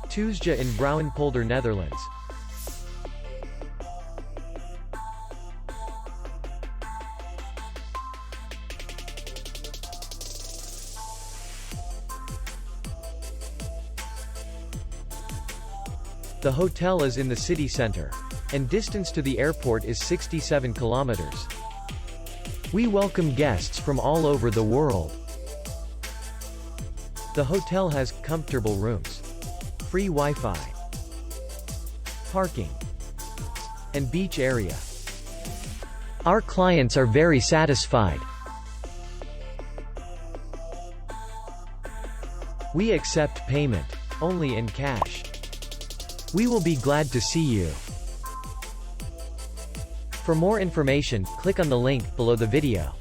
Tuusje in Vrouwenpolder, Netherlands. The hotel is in the city center, and distance to the airport is 67 kilometers. We welcome guests from all over the world. The hotel has comfortable rooms, free Wi-Fi, parking, and beach area. Our clients are very satisfied. We accept payment only in cash. We will be glad to see you. For more information, click on the link below the video.